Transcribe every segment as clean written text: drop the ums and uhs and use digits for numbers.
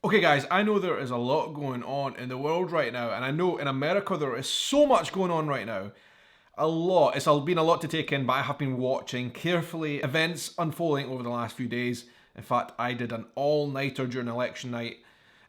Okay guys, I know there is a lot going on in the world right now, and I know in America there is so much going on right now. A lot. It's been a lot to take in, but I have been watching carefully events unfolding over the last few days. In fact, I did an all-nighter during election night.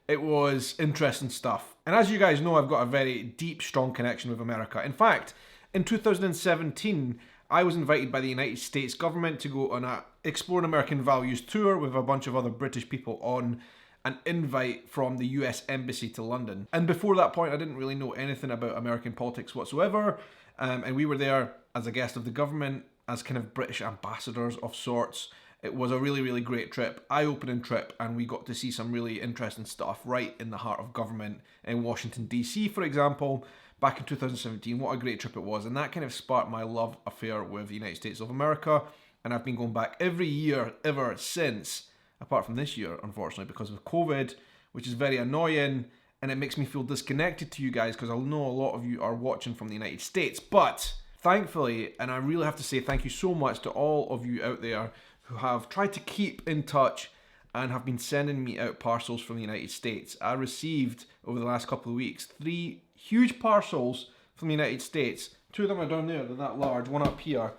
It was interesting stuff. And as you guys know, I've got a very deep, strong connection with America. In fact, in 2017, I was invited by the United States government to go on a Exploring American Values tour with a bunch of other British people on an invite from the US Embassy to London. And before that point, I didn't really know anything about American politics whatsoever. And we were there as a guest of the government, as kind of British ambassadors of sorts. It was a really, really great trip, eye-opening trip, and we got to see some really interesting stuff right in the heart of government in Washington, DC, for example, back in 2017. What a great trip it was, and that kind of sparked my love affair with the United States of America, and I've been going back every year ever since, apart from this year, unfortunately, because of COVID, which is very annoying, and it makes me feel disconnected to you guys because I know a lot of you are watching from the United States. But thankfully, and I really have to say thank you so much to all of you out there who have tried to keep in touch and have been sending me out parcels from the United States. I received, over the last couple of weeks, 3 huge parcels from the United States. 2 of them are down there, they're that large, one up here.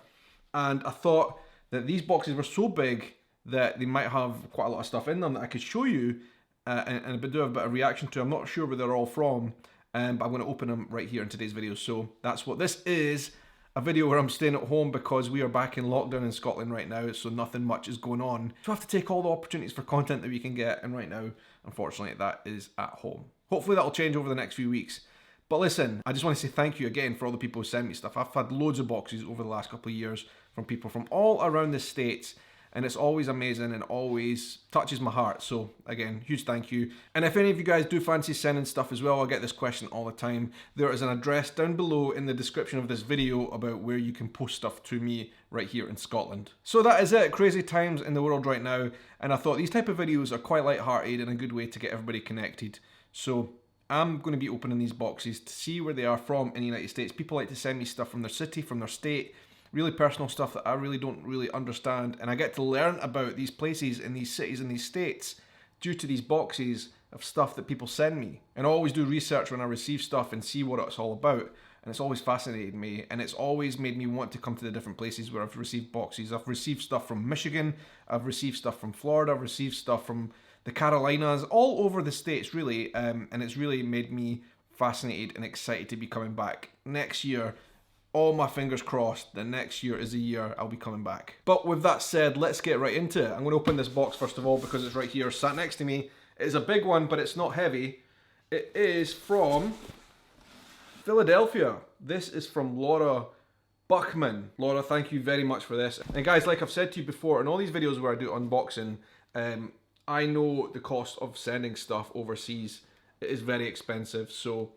And I thought that these boxes were so big that they might have quite a lot of stuff in them that I could show you and do a bit of reaction to. I'm not sure where they're all from, but I'm going to open them right here in today's video. So that's what this is, a video where I'm staying at home because we are back in lockdown in Scotland right now, so nothing much is going on. So I have to take all the opportunities for content that we can get, and right now, unfortunately, that is at home. Hopefully that'll change over the next few weeks. But listen, I just want to say thank you again for all the people who send me stuff. I've had loads of boxes over the last couple of years from people from all around the States, and it's always amazing and always touches my heart. So again, huge thank you. And if any of you guys do fancy sending stuff as well, I get this question all the time. There is an address down below in the description of this video about where you can post stuff to me right here in Scotland. So that is it. Crazy times in the world right now, and I thought these type of videos are quite light-hearted and a good way to get everybody connected. So I'm going to be opening these boxes to see where they are from in the United States. People like to send me stuff from their city, from their state, really personal stuff that I really don't understand, and I get to learn about these places in these cities and these states due to these boxes of stuff that people send me. And I always do research when I receive stuff and see what it's all about, and it's always fascinated me, and it's always made me want to come to the different places where I've received boxes. I've received stuff from Michigan, I've received stuff from Florida, I've received stuff from the Carolinas, all over the States really, and it's really made me fascinated and excited to be coming back next year. All my fingers crossed, the next year is the year I'll be coming back. But with that said, let's get right into it. I'm going to open this box first of all because it's right here, sat next to me. It is a big one, but it's not heavy. It is from Philadelphia. This is from Laura Buckman. Laura, thank you very much for this. And guys, like I've said to you before, in all these videos where I do unboxing, I know the cost of sending stuff overseas. It is very expensive, so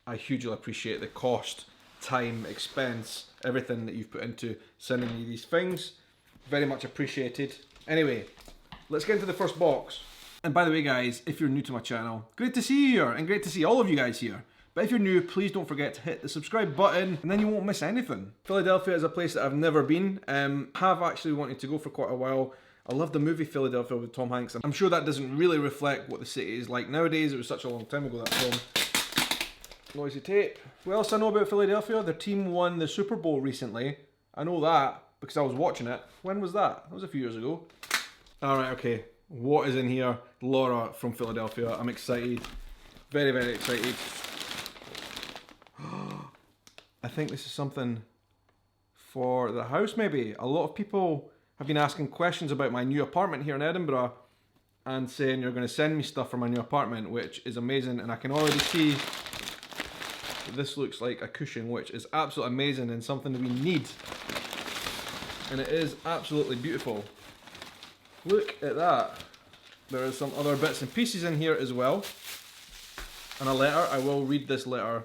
I hugely appreciate the cost, time, expense, everything that you've put into sending me these things. Very much appreciated. Anyway, let's get into the first box. And by the way guys, if you're new to my channel, great to see you here and great to see all of you guys here. But if you're new, please don't forget to hit the subscribe button and then you won't miss anything. Philadelphia is a place that I've never been. Have actually wanted to go for quite a while. I love the movie Philadelphia with Tom Hanks, and I'm sure that doesn't really reflect what the city is like nowadays. It was such a long time ago, that film. Noisy tape. What else I know about Philadelphia? Their team won the Super Bowl recently. I know that because I was watching it. When was that? That was a few years ago. Alright, okay. What is in here? Laura from Philadelphia. I'm excited. Very, very excited. I think this is something for the house maybe. A lot of people have been asking questions about my new apartment here in Edinburgh and saying you're going to send me stuff for my new apartment, which is amazing, and I can already see this looks like a cushion, which is absolutely amazing and something that we need. And it is absolutely beautiful. Look at that. There is some other bits and pieces in here as well. And a letter. I will read this letter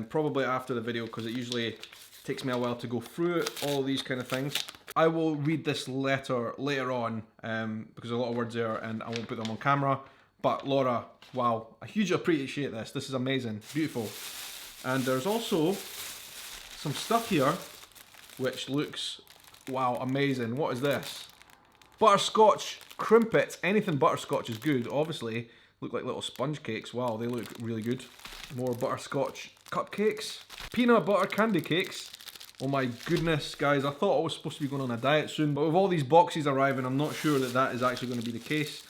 probably after the video because it usually takes me a while to go through it, all these kind of things. I will read this letter later on because there's a lot of words there and I won't put them on camera. But Laura, wow, I hugely appreciate this. This is amazing, beautiful. And there's also some stuff here which looks, wow, amazing. What is this? Butterscotch crimpets. Anything butterscotch is good, obviously. Look like little sponge cakes. Wow, they look really good. More butterscotch cupcakes. Peanut butter candy cakes. Oh my goodness, guys. I thought I was supposed to be going on a diet soon, but with all these boxes arriving, I'm not sure that that is actually going to be the case.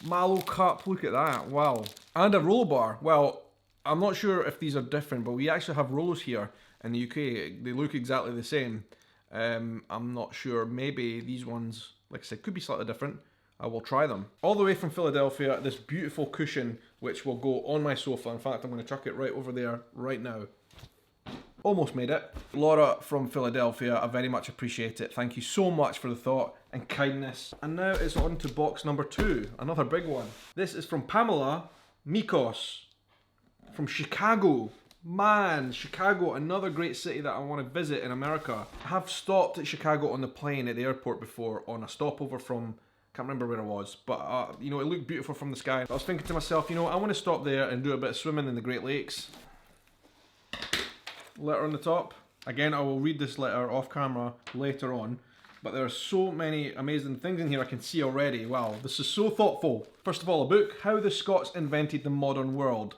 Mallow cup, look at that. Wow. And a roll bar. Well, I'm not sure if these are different, but we actually have rolls here in the UK. They look exactly the same. I'm not sure. Maybe these ones, like I said, could be slightly different. I will try them. All the way from Philadelphia, this beautiful cushion, which will go on my sofa. In fact, I'm going to chuck it right over there right now. Almost made it. Laura from Philadelphia, I very much appreciate it. Thank you so much for the thought and kindness. And now it's on to box number 2, another big one. This is from Pamela Mikos from Chicago. Man, Chicago, another great city that I want to visit in America. I have stopped at Chicago on the plane at the airport before on a stopover from, can't remember where it was, but you know, it looked beautiful from the sky. I was thinking to myself, you know, I want to stop there and do a bit of swimming in the Great Lakes. Letter on the top. Again, I will read this letter off camera later on, but there are so many amazing things in here I can see already. Wow, this is so thoughtful. First of all, a book, How the Scots Invented the Modern World.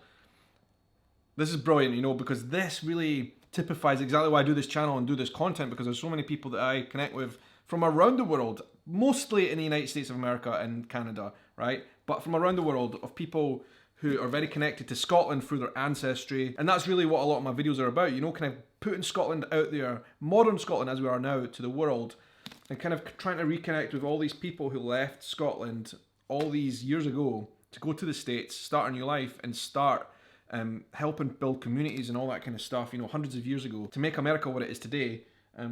This is brilliant, you know, because this really typifies exactly why I do this channel and do this content, because there's so many people that I connect with from around the world, mostly in the United States of America and Canada, right? But from around the world, of people who are very connected to Scotland through their ancestry. And that's really what a lot of my videos are about, you know, kind of putting Scotland out there, modern Scotland as we are now, to the world, and kind of trying to reconnect with all these people who left Scotland all these years ago to go to the States, start a new life, and start helping build communities and all that kind of stuff, you know, hundreds of years ago, to make America what it is today,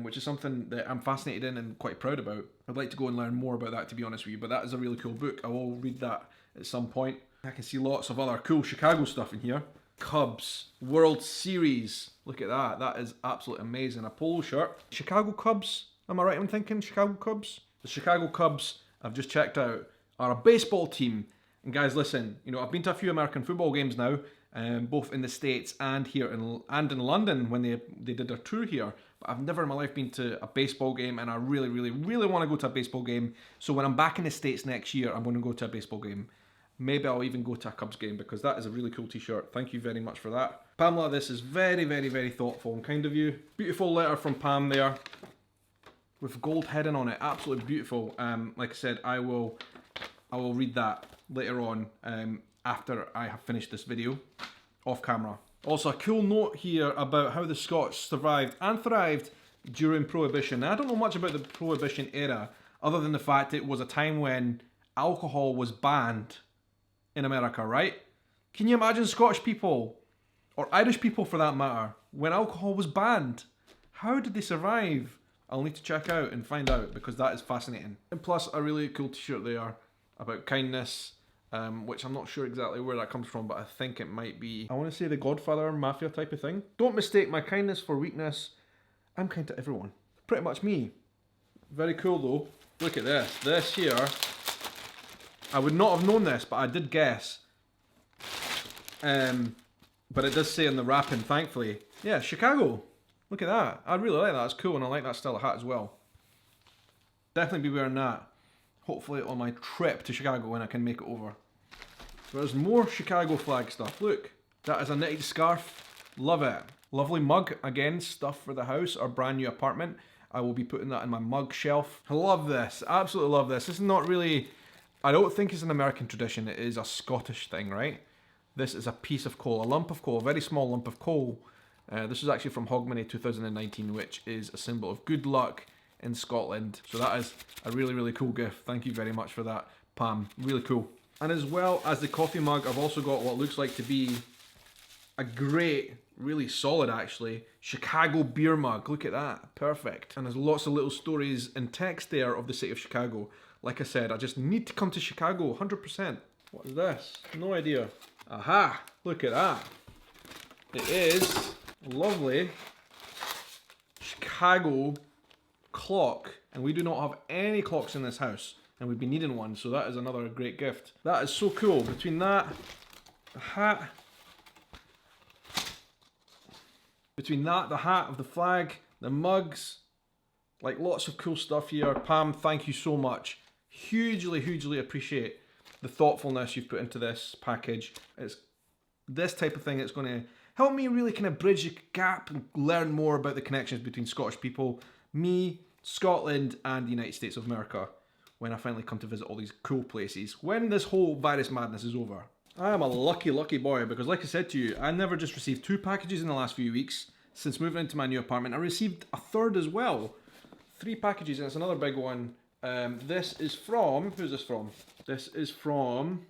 which is something that I'm fascinated in and quite proud about. I'd like to go and learn more about that, to be honest with you, but that is a really cool book. I will read that at some point. I can see lots of other cool Chicago stuff in here. Cubs, World Series. Look at that. That is absolutely amazing. A polo shirt. Chicago Cubs. Am I right in thinking Chicago Cubs? The Chicago Cubs, I've just checked out, are a baseball team. And guys, listen, you know, I've been to a few American football games now, both in the States and here in London when they did their tour here. But I've never in my life been to a baseball game, and I really, really, really want to go to a baseball game. So when I'm back in the States next year, I'm going to go to a baseball game. Maybe I'll even go to a Cubs game, because that is a really cool t-shirt. Thank you very much for that. Pamela, this is very, very, very thoughtful and kind of you. Beautiful letter from Pam there, with gold heading on it. Absolutely beautiful. Like I said, I will read that later on after I have finished this video off camera. Also, a cool note here about how the Scots survived and thrived during Prohibition. Now, I don't know much about the Prohibition era, other than the fact it was a time when alcohol was banned in America, right? Can you imagine Scottish people, or Irish people for that matter, when alcohol was banned? How did they survive? I'll need to check out and find out, because that is fascinating. And plus, a really cool t-shirt there about kindness, which I'm not sure exactly where that comes from, but I think it might be, I want to say, the Godfather Mafia type of thing. Don't mistake my kindness for weakness. I'm kind to everyone. Pretty much me. Very cool though. Look at this. This here, I would not have known this, but I did guess. But it does say in the wrapping, thankfully. Yeah, Chicago. Look at that. I really like that. It's cool, and I like that style of hat as well. Definitely be wearing that. Hopefully on my trip to Chicago when I can make it over. There's more Chicago flag stuff. Look, that is a knitted scarf. Love it. Lovely mug. Again, stuff for the house, our brand new apartment. I will be putting that in my mug shelf. I love this. Absolutely love this. This is not really, I don't think it's an American tradition. It is a Scottish thing, right? This is a piece of coal, a lump of coal, a very small lump of coal. This is actually from Hogmanay 2019, which is a symbol of good luck in Scotland. So that is a really, really cool gift. Thank you very much for that, Pam. Really cool. And as well as the coffee mug, I've also got what looks like to be a great, really solid actually, Chicago beer mug. Look at that. Perfect. And there's lots of little stories and text there of the city of Chicago. Like I said, I just need to come to Chicago, 100%. What is this? No idea. Aha! Look at that. It is a lovely Chicago clock, and we do not have any clocks in this house, and we've been needing one, so that is another great gift. That is so cool. Between that, the hat, the hat of the flag, the mugs, like lots of cool stuff here. Pam, thank you so much. Hugely, hugely appreciate the thoughtfulness you've put into this package. It's this type of thing that's going to help me really kind of bridge the gap and learn more about the connections between Scottish people, me, Scotland, and the United States of America when I finally come to visit all these cool places, when this whole virus madness is over. I am a lucky, lucky boy because, like I said to you, I never just received 2 packages in the last few weeks since moving into my new apartment. I received a third as well. 3 packages, and it's another big one. This is from, who's this from? This is from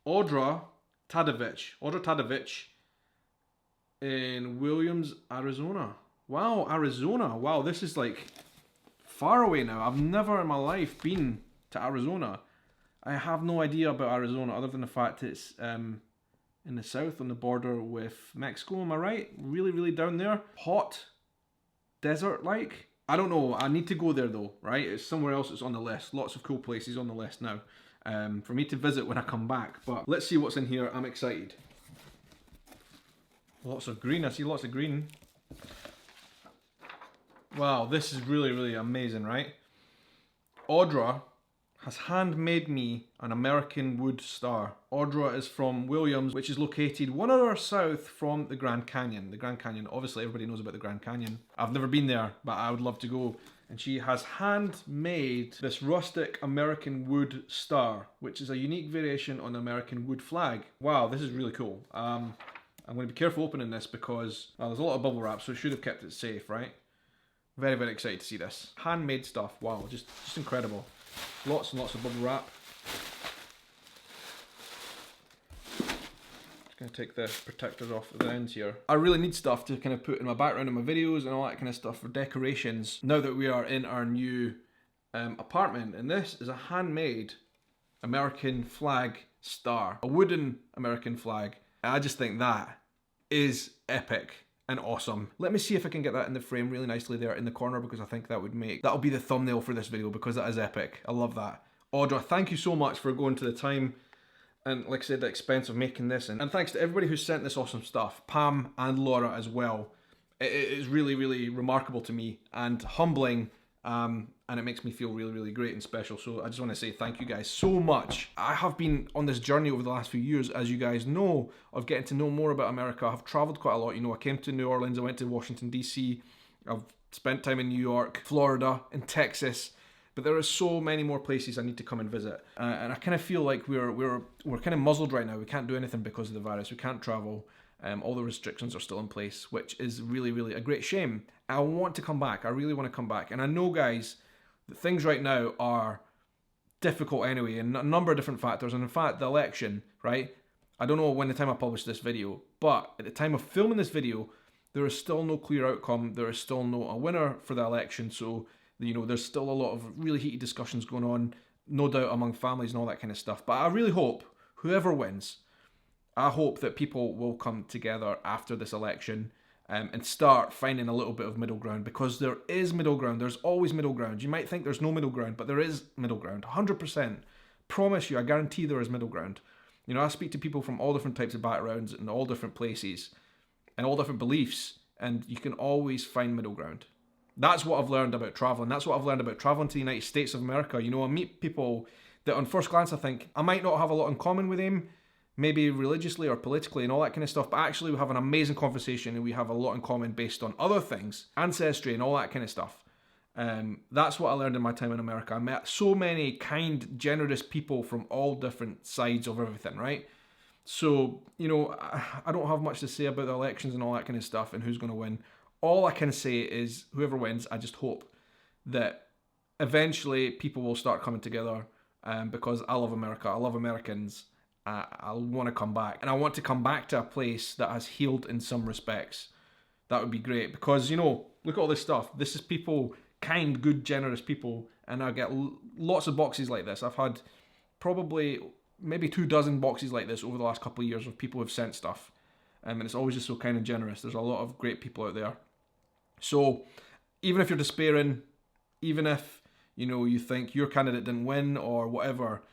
Audra Tadovich in Williams, Arizona. Wow, Arizona. Wow, this is like far away now. I've never in my life been to Arizona. I have no idea about Arizona other than the fact it's in the south on the border with Mexico. Am I right? Really, really down there. Hot, desert-like. I don't know. I need to go there though, right? It's somewhere else that's on the list. Lots of cool places on the list now for me to visit when I come back. But let's see what's in here. I'm excited. Lots of green. I see lots of green. Wow, this is really, really amazing, right? Audra has handmade me an American wood star. Audra is from Williams, which is located 1 hour south from the Grand Canyon. The Grand Canyon, obviously everybody knows about the Grand Canyon. I've never been there, but I would love to go. And she has handmade this rustic American wood star, which is a unique variation on the American wood flag. Wow, this is really cool. I'm going to be careful opening this because there's a lot of bubble wrap, so I should have kept it safe, right? Very, very excited to see this. Handmade stuff, wow, just incredible. Lots and lots of bubble wrap. Just going to take the protectors off the ends here. I really need stuff to kind of put in my background in my videos and all that kind of stuff for decorations now that we are in our new apartment. And this is a handmade American flag star. A wooden American flag. I just think that is epic and awesome. Let me see if I can get that in the frame really nicely there in the corner because I think that'll be the thumbnail for this video because that is epic. I love that. Audra, thank you so much for going to the time and, like I said, the expense of making this. And thanks to everybody who sent this awesome stuff. Pam and Laura as well. It is really, really remarkable to me and humbling. And it makes me feel really, really great and special. So I just want to say thank you guys so much. I have been on this journey over the last few years, as you guys know, of getting to know more about America. I've traveled quite a lot. You know, I came to New Orleans, I went to Washington, D.C. I've spent time in New York, Florida, and Texas. But there are so many more places I need to come and visit. And I kind of feel like we're kind of muzzled right now. We can't do anything because of the virus. We can't travel. All the restrictions are still in place, which is really, really a great shame. I want to come back. I really want to come back. And I know, guys, that things right now are difficult anyway, and a number of different factors. And in fact, the election, right? I don't know when the time I published this video, but at the time of filming this video, there is still no clear outcome. There is still no a winner for the election. So, you know, there's still a lot of really heated discussions going on, no doubt among families and all that kind of stuff. But I really hope, whoever wins, I hope that people will come together after this election and start finding a little bit of middle ground, because there is middle ground. There's always middle ground. You might think there's no middle ground, but there is middle ground. 100%. Promise you, I guarantee there is middle ground. You know, I speak to people from all different types of backgrounds and all different places and all different beliefs, and you can always find middle ground. That's what I've learned about traveling. That's what I've learned about traveling to the United States of America. You know, I meet people that on first glance I think I might not have a lot in common with them, maybe religiously or politically and all that kind of stuff, but actually we have an amazing conversation and we have a lot in common based on other things, ancestry and all that kind of stuff. That's what I learned in my time in America. I met so many kind, generous people from all different sides of everything, right? So, you know, I don't have much to say about the elections and all that kind of stuff and who's going to win. All I can say is whoever wins, I just hope that eventually people will start coming together because I love America. I love Americans. I want to come back. And I want to come back to a place that has healed in some respects. That would be great. Because, you know, look at all this stuff. This is people, kind, good, generous people. And I get lots of boxes like this. I've had probably maybe 24 boxes like this over the last couple of years of people who've sent stuff. And it's always just so kind and generous. There's a lot of great people out there. So even if you're despairing, even if, you know, you think your candidate didn't win or whatever,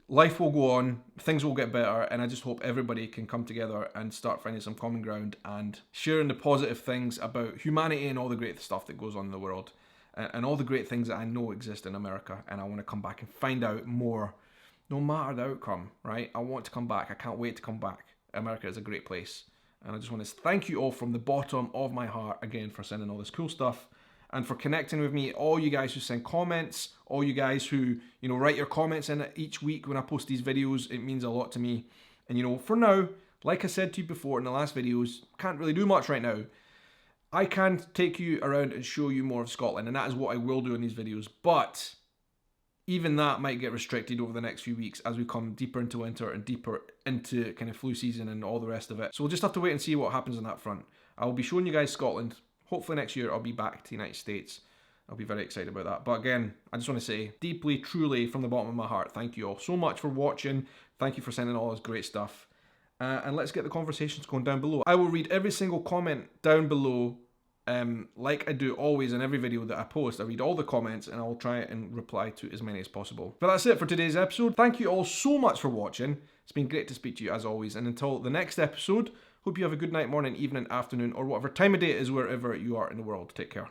life will go on, things will get better, and I just hope everybody can come together and start finding some common ground and sharing the positive things about humanity and all the great stuff that goes on in the world and all the great things that I know exist in America. And I want to come back and find out more no matter the outcome, right? I want to come back. I can't wait to come back. America is a great place. And I just want to thank you all from the bottom of my heart again for sending all this cool stuff and for connecting with me. All you guys who send comments, all you guys who, write your comments in each week when I post these videos, it means a lot to me. And for now, like I said to you before in the last videos, can't really do much right now. I can take you around and show you more of Scotland, and that is what I will do in these videos. But even that might get restricted over the next few weeks as we come deeper into winter and deeper into kind of flu season and all the rest of it. So we'll just have to wait and see what happens on that front. I'll be showing you guys Scotland. Hopefully next year I'll be back to the United States. I'll be very excited about that. But again, I just want to say deeply, truly, from the bottom of my heart, thank you all so much for watching. Thank you for sending all this great stuff. And let's get the conversations going down below. I will read every single comment down below, like I do always in every video that I post. I read all the comments and I'll try and reply to as many as possible. But that's it for today's episode. Thank you all so much for watching. It's been great to speak to you as always. And until the next episode, hope you have a good night, morning, evening, afternoon, or whatever time of day it is wherever you are in the world. Take care.